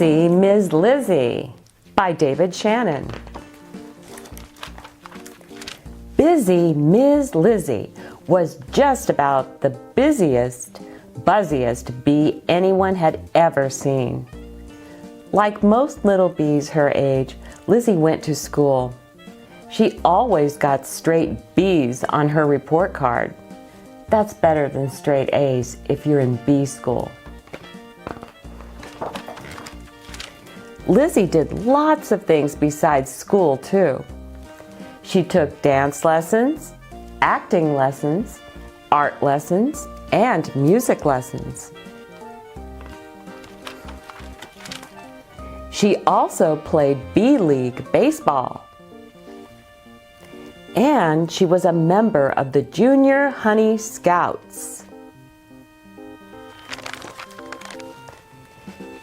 Bizzy Mizz Lizzie by David Shannon. Bizzy Mizz Lizzie was just about the busiest, buzziest bee anyone had ever seen. Like most little bees her age, Lizzie went to school. She always got straight B's on her report card. That's better than straight A's if you're in bee school. Lizzie did lots of things besides school, too. She took dance lessons, acting lessons, art lessons, and music lessons. She also played Bee League baseball. And she was a member of the Junior Honey Scouts.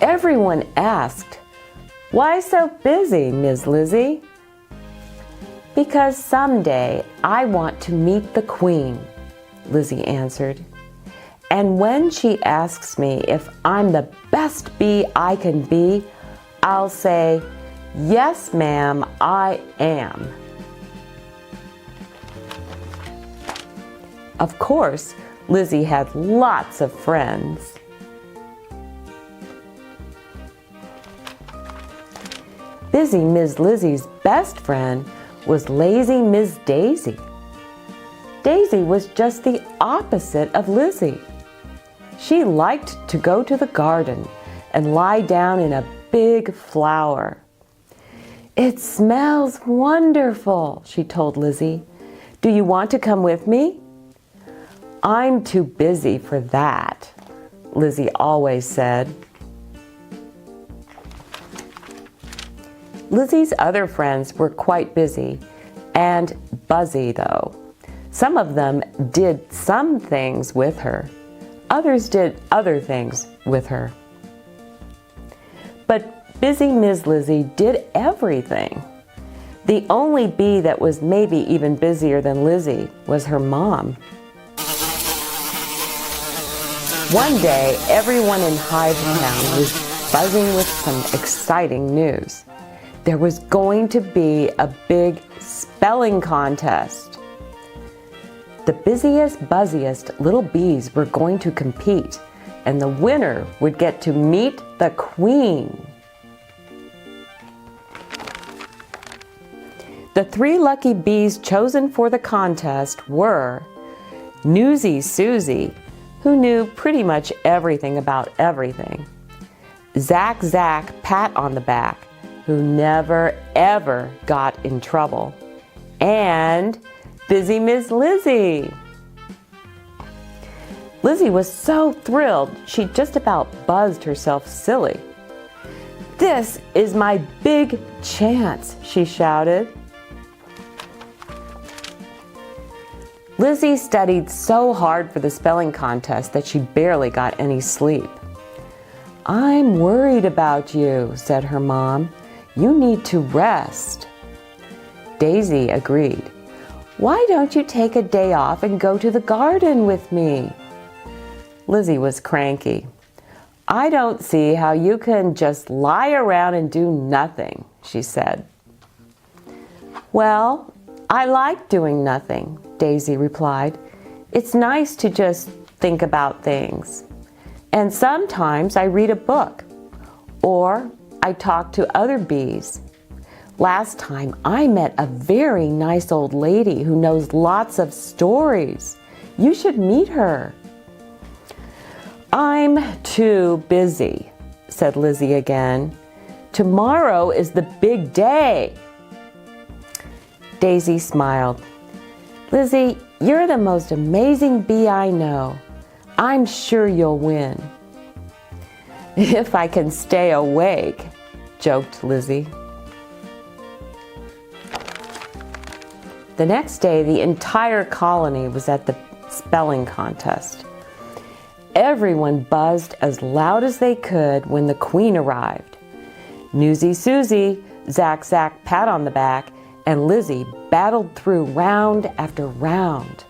Everyone asked, "Why so busy, Ms. Lizzie?" "Because someday I want to meet the Queen," Lizzie answered. "And when she asks me if I'm the best bee I can be, I'll say, 'Yes, ma'am, I am.'" Of course, Lizzie had lots of friends. Bizzy Mizz Lizzie's best friend was lazy Miss Daisy. Daisy was just the opposite of Lizzie. She liked to go to the garden and lie down in a big flower. "It smells wonderful," she told Lizzie. "Do you want to come with me?" "I'm too busy for that," Lizzie always said. Lizzie's other friends were quite busy and buzzy, though. Some of them did some things with her. Others did other things with her. But Bizzy Mizz Lizzie did everything. The only bee that was maybe even busier than Lizzie was her mom. One day, everyone in Hive Town was buzzing with some exciting news. There was going to be a big spelling contest. The busiest, buzziest little bees were going to compete, and the winner would get to meet the Queen. The 3 lucky bees chosen for the contest were Newsy Susie, who knew pretty much everything about everything; Zack Zack Pat on the Back, who never ever got in trouble; and Bizzy Mizz Lizzie. Lizzie was so thrilled she just about buzzed herself silly. "This is my big chance," she shouted. Lizzie studied so hard for the spelling contest that she barely got any sleep. "I'm worried about you," said her mom. "You need to rest." Daisy agreed. "Why don't you take a day off and go to the garden with me?" Lizzie was cranky. "I don't see how you can just lie around and do nothing," she said. "Well, I like doing nothing," Daisy replied. "It's nice to just think about things. And sometimes I read a book, or I talk to other bees. Last time I met a very nice old lady who knows lots of stories. You should meet her." "I'm too busy," said Lizzie again. "Tomorrow is the big day." Daisy smiled. "Lizzie, you're the most amazing bee I know. I'm sure you'll win." "If I can stay awake," joked Lizzie. The next day, the entire colony was at the spelling contest. Everyone buzzed as loud as they could when the Queen arrived. Newsy Susie, Zack Zack Pat on the Back, and Lizzie battled through round after round.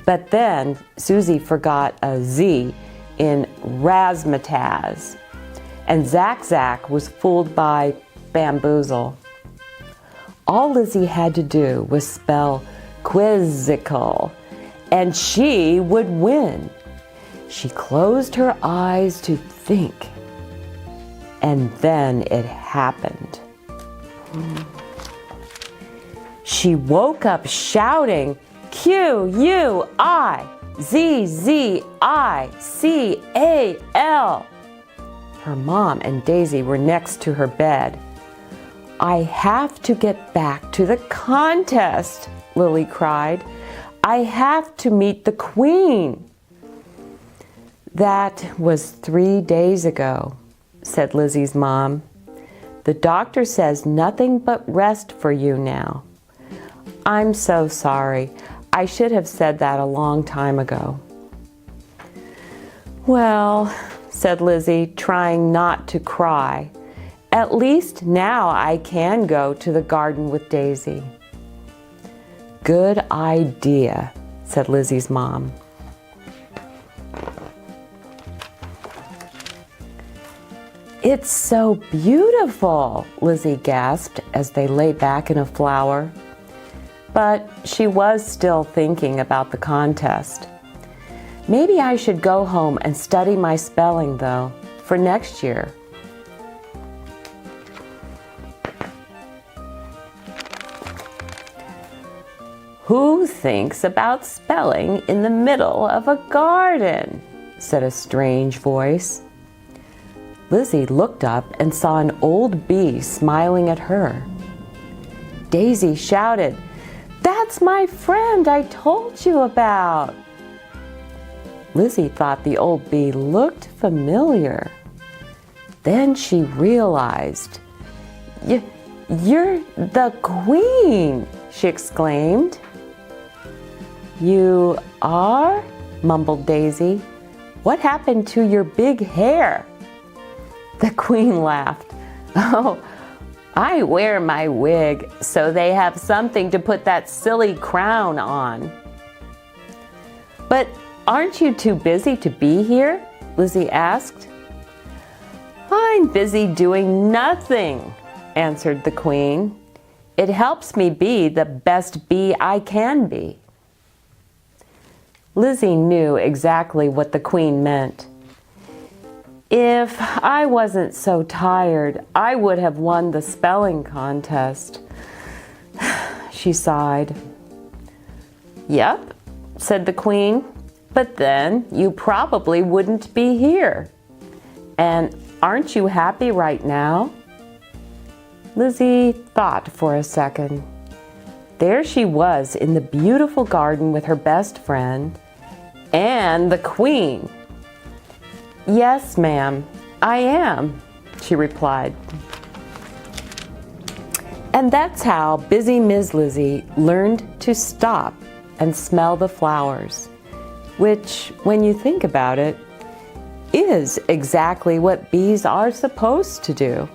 But then Susie forgot a Z in razzmatazz, and Zack was fooled by bamboozle. All Lizzie had to do was spell quizzical, and she would win. She closed her eyes to think, and then it happened. She woke up shouting, Quizzical. Her mom and Daisy were next to her bed. I have to get back to the contest, Lily cried. I have to meet the Queen. That was 3 days ago, said Lizzie's mom. The doctor says nothing but rest for you now. I'm so sorry. I should have said that a long time ago. Well, said Lizzie, trying not to cry. At least now I can go to the garden with Daisy. Good idea, said Lizzie's mom. It's so beautiful, Lizzie gasped as they lay back in a flower. But she was still thinking about the contest. Maybe I should go home and study my spelling, though, for next year. Who thinks about spelling in the middle of a garden? Said a strange voice. Lizzie looked up and saw an old bee smiling at her. Daisy shouted, "That's my friend I told you about." Lizzie thought the old bee looked familiar. Then she realized, "You're the Queen," she exclaimed. "You are?" mumbled Daisy. "What happened to your big hair?" The Queen laughed. "Oh, I wear my wig so they have something to put that silly crown on." "But aren't you too busy to be here?" Lizzie asked. "I'm busy doing nothing," answered the Queen. "It helps me be the best bee I can be." Lizzie knew exactly what the Queen meant. "If I wasn't so tired, I would have won the spelling contest," she sighed. "Yep," said the Queen, "but then you probably wouldn't be here. And aren't you happy right now?" Lizzie thought for a second. There she was in the beautiful garden with her best friend and the Queen. "Yes, ma'am, I am," she replied. And that's how Bizzy Mizz Lizzie learned to stop and smell the flowers, which, when you think about it, is exactly what bees are supposed to do.